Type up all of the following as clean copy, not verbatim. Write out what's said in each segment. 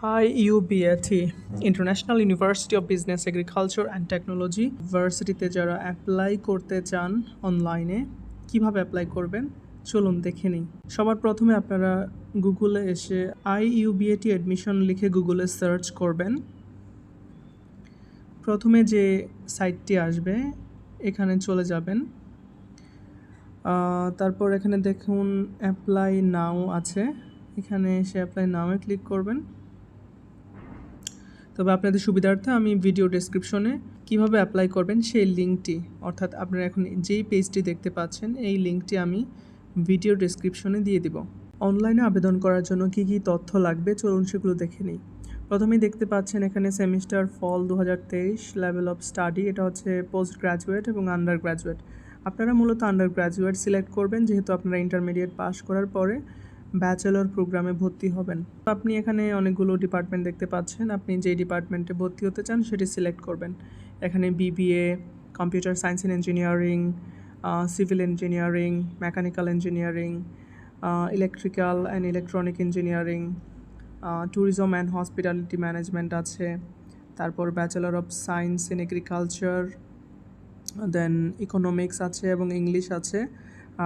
Iubat international university of business agriculture and technology ভার্সিটিতে যারা apply করতে চান অনলাইনে কিভাবে অ্যাপ্লাই করবেন চলুন দেখে নিই। সবার প্রথমে আপনারা গুগলে এসে Iubat অ্যাডমিশন লিখে গুগলে সার্চ করবেন। প্রথমে যে সাইটটি আসবে এখানে চলে যাবেন। তারপর এখানে দেখুন অ্যাপ্লাই নাও আছে, এখানে এসে অ্যাপ্লাই নাওয়ে ক্লিক করবেন। তবে আপনাদের সুবিধার্থে আমি ভিডিও ডেসক্রিপশনে কিভাবে অ্যাপ্লাই করবেন সেই লিঙ্কটি, অর্থাৎ আপনারা এখন যেই পেজটি দেখতে পাচ্ছেন এই লিঙ্কটি আমি ভিডিও ডেসক্রিপশনে দিয়ে দিব। অনলাইনে আবেদন করার জন্য কি কি তথ্য লাগবে চলুন সেগুলো দেখে নিই। প্রথমেই দেখতে পাচ্ছেন এখানে semester fall 2023, level of study, এটা হচ্ছে পোস্ট গ্রাজুয়েট এবং আন্ডার গ্রাজুয়েট। আপনারা মূলত আন্ডার গ্রাজুয়েট সিলেক্ট করবেন, যেহেতু আপনারা ইন্টারমিডিয়েট পাস করার পরে ব্যাচেলর প্রোগ্রামে ভর্তি হবেন। আপনি এখানে অনেকগুলো ডিপার্টমেন্ট দেখতে পাচ্ছেন, আপনি যেই ডিপার্টমেন্টে ভর্তি হতে চান সেটি সিলেক্ট করবেন। এখানে BBA, computer science and engineering, civil engineering, mechanical engineering, electrical and electronic engineering, tourism and hospitality management আছে, তারপর bachelor of science in agriculture, then economics আছে এবং ইংলিশ আছে,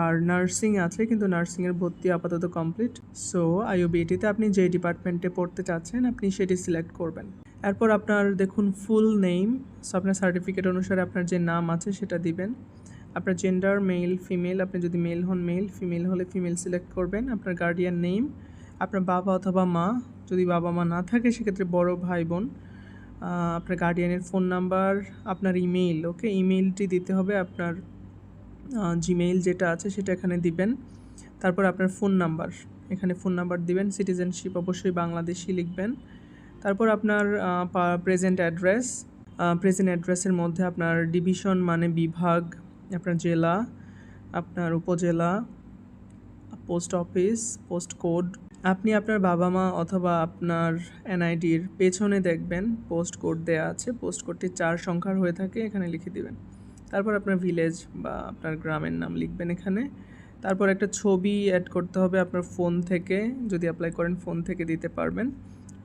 আর নার্সিং আছে, কিন্তু নার্সিংয়ের ভর্তি আপাতত কমপ্লিট। সো আইইউবিটিতে আপনি যে ডিপার্টমেন্টে পড়তে চাচ্ছেন আপনি সেটি সিলেক্ট করবেন। এরপর আপনার দেখুন ফুল নেম, সো আপনার সার্টিফিকেট অনুসারে আপনার যে নাম আছে সেটা দিবেন। আপনার জেন্ডার মেল ফিমেল, আপনি যদি মেল হন মেল, ফিমেল হলে ফিমেল সিলেক্ট করবেন। আপনার গার্ডিয়ান নেম, আপনার বাবা অথবা মা, যদি বাবা মা না থাকে সেক্ষেত্রে বড় ভাই বোন, আপনার গার্ডিয়ানের ফোন নাম্বার, আপনার ইমেইল, ওকে ইমেইলটি দিতে হবে, আপনার জিমেইল যেটা আছে সেটা এখানে দিবেন। তারপর আপনার ফোন নাম্বার, এখানে ফোন নাম্বার দিবেন। সিটিজেনশিপ অবশ্যই বাংলাদেশি লিখবেন। তারপর আপনার প্রেজেন্ট অ্যাড্রেস, প্রেজেন্ট অ্যাড্রেসের মধ্যে আপনার ডিভিশন মানে বিভাগ, আপনার জেলা, আপনার উপজেলা, পোস্ট অফিস, পোস্ট কোড। আপনি আপনার বাবা মা অথবা আপনার এনআইডির পেছনে দেখবেন পোস্ট কোড দেওয়া আছে, পোস্ট কোডটি 4 সংখ্যার হয়ে থাকে, এখানে লিখে দিবেন। তারপর আপনার ভিলেজ বা আপনার গ্রামের নাম লিখবেন এখানে। তারপর একটা ছবি অ্যাড করতে হবে আপনার ফোন থেকে, যদি অ্যাপ্লাই করেন ফোন থেকে দিতে পারবেন,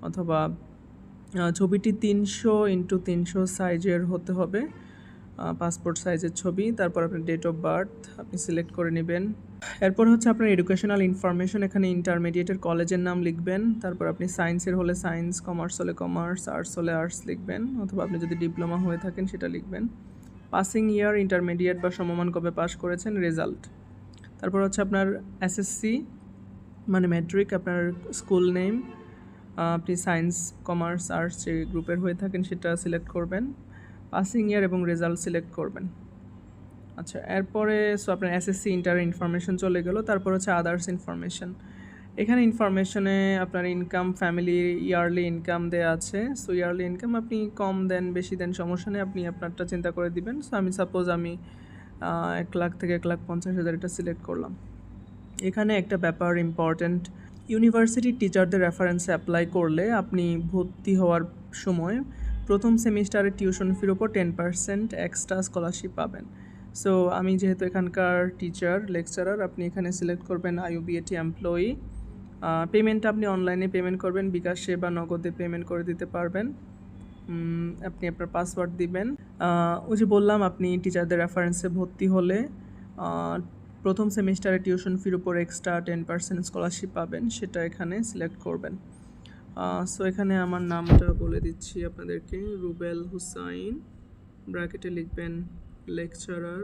অথবা ছবিটি 300x300 সাইজের হতে হবে, পাসপোর্ট সাইজের ছবি। তারপর আপনার ডেট অফ বার্থ আপনি সিলেক্ট করে নেবেন। এরপর হচ্ছে আপনার এডুকেশনাল ইনফরমেশন, এখানে ইন্টারমিডিয়েটের কলেজের নাম লিখবেন। তারপর আপনি সায়েন্সের হলে সায়েন্স, কমার্স হলে কমার্স, আর্টস হলে আর্টস লিখবেন, অথবা আপনি যদি ডিপ্লোমা হয়ে থাকেন সেটা লিখবেন। পাসিং ইয়ার, ইন্টারমিডিয়েট বা সমমান কবে পাস করেছেন, রেজাল্ট। তারপর হচ্ছে আপনার এসএসসি মানে ম্যাট্রিক, আপনার স্কুল নেম, আপনি সায়েন্স, কমার্স, আর্টস যে গ্রুপের হয়ে থাকেন সেটা সিলেক্ট করবেন। পাসিং ইয়ার এবং রেজাল্ট সিলেক্ট করবেন। আচ্ছা, এরপরে সো আপনার এসএসসি ইন্টার ইনফরমেশন চলে গেল। তারপর হচ্ছে আদার্স ইনফরমেশন, এখানে ইনফরমেশনে আপনার ইনকাম, ফ্যামিলি, ইয়ারলি ইনকাম দেওয়া আছে। সো ইয়ারলি ইনকাম আপনি কম দেন বেশি দেন সমস্যা নেই, আপনি আপনারটা চিন্তা করে দিবেন। সো আমি সাপোজ আমি 1 লাখ থেকে 1,50,000 এটা সিলেক্ট করলাম। এখানে একটা ব্যাপার ইম্পর্ট্যান্ট, ইউনিভার্সিটির টিচারদের রেফারেন্সে অ্যাপ্লাই করলে আপনি ভর্তি হওয়ার সময় প্রথম সেমিস্টারের টিউশন ফির ওপর 10% এক্সট্রা স্কলারশিপ পাবেন। সো আমি যেহেতু এখানকার টিচার, লেকচারার, আপনি এখানে সিলেক্ট করবেন আইইউবিএটি এমপ্লয়ি। পেমেন্টটা আপনি অনলাইনে পেমেন্ট করবেন, বিকাশে বা নগদে পেমেন্ট করে দিতে পারবেন। আপনি আপনার পাসওয়ার্ড দিবেন। ওই যে বললাম আপনি টিচারদের রেফারেন্সে ভর্তি হলে প্রথম সেমিস্টারে টিউশন ফির উপর এক্সট্রা 10% স্কলারশিপ পাবেন, সেটা এখানে সিলেক্ট করবেন। সো এখানে আমার নামটা বলে দিচ্ছি আপনাদেরকে, রুবেল হুসাইন, ব্র্যাকেটে লিখবেন লেকচারার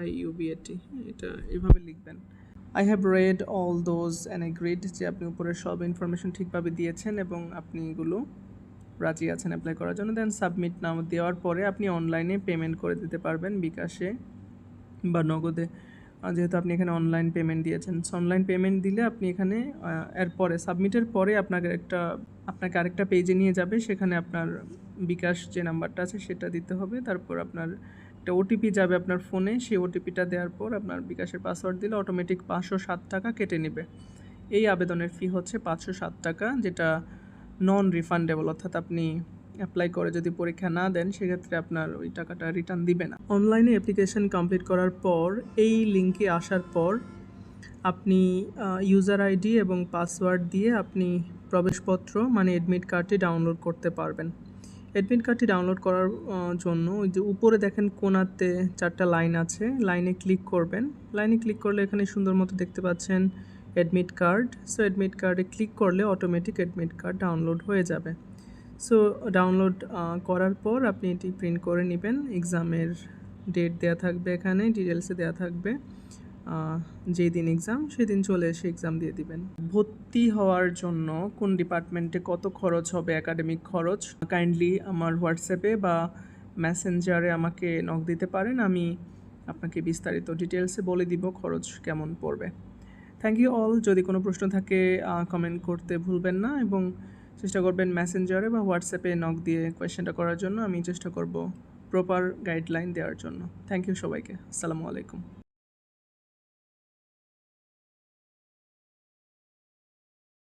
আইইউবিএটি, এটা এভাবে লিখবেন। I have read all those and agreed, যে আপনি উপরে সব ইনফরমেশন ঠিকভাবে দিয়েছেন এবং আপনি এগুলো রাজি আছেন অ্যাপ্লাই করার জন্য। দেন সাবমিট নাও দেওয়ার পরে আপনি অনলাইনে পেমেন্ট করে দিতে পারবেন বিকাশে বা নগদে, যেহেতু আপনি এখানে অনলাইন পেমেন্ট দিয়েছেন। অনলাইন পেমেন্ট দিলে আপনি এখানে এরপরে সাবমিটের পরে আপনাকে আরেকটা পেজে নিয়ে যাবে, সেখানে আপনার বিকাশ যে নাম্বারটা আছে সেটা দিতে হবে। তারপর আপনার একটা ওটিপি যাবে আপনার ফোনে, সেই ওটিপিটা দেওয়ার পর আপনার বিকাশের পাসওয়ার্ড দিলে অটোমেটিক 507 টাকা কেটে নেবে। এই আবেদনের ফি হচ্ছে 507 টাকা, যেটা নন রিফান্ডেবল, অর্থাৎ আপনি অ্যাপ্লাই করে যদি পরীক্ষা না দেন সেক্ষেত্রে আপনার ওই টাকাটা রিটার্ন দিবে না। অনলাইনে অ্যাপ্লিকেশন কমপ্লিট করার পর এই লিঙ্কে আসার পর আপনি ইউজার আইডি এবং পাসওয়ার্ড দিয়ে আপনি প্রবেশপত্র মানে অ্যাডমিট কার্ডটি ডাউনলোড করতে পারবেন। অ্যাডমিট কার্ডটি ডাউনলোড করার জন্য ওই যে উপরে দেখেন কোণাতে 4টা লাইন আছে, লাইনে ক্লিক করবেন। লাইনে ক্লিক করলে এখানে সুন্দর মতো দেখতে পাচ্ছেন অ্যাডমিট কার্ড। সো অ্যাডমিট কার্ডে ক্লিক করলে অটোমেটিক অ্যাডমিট কার্ড ডাউনলোড হয়ে যাবে। সো ডাউনলোড করার পর আপনি এটি প্রিন্ট করে নেবেন। এক্সামের ডেট দেওয়া থাকবে, এখানে ডিটেলসে দেওয়া থাকবে। যেই দিন এক্সাম সেদিন চলে এসে এক্সাম দিয়ে দিবেন। ভর্তি হওয়ার জন্য কোন ডিপার্টমেন্টে কত খরচ হবে, একাডেমিক খরচ, কাইন্ডলি আমার হোয়াটসঅ্যাপে বা মেসেঞ্জারে আমাকে নক দিতে পারেন। আমি আপনাকে বিস্তারিত ডিটেলসে বলে দিব খরচ কেমন পড়বে। Thank you all. যদি কোনো প্রশ্ন থাকে কমেন্ট করতে ভুলবেন না এবং চেষ্টা করবেন মেসেঞ্জারে বা হোয়াটসঅ্যাপে নক দিয়ে কোয়েশ্চেনটা করার জন্য। আমি চেষ্টা করব প্রপার গাইডলাইন দেওয়ার জন্য। থ্যাংক ইউ সবাইকে। আসসালামু আলাইকুম।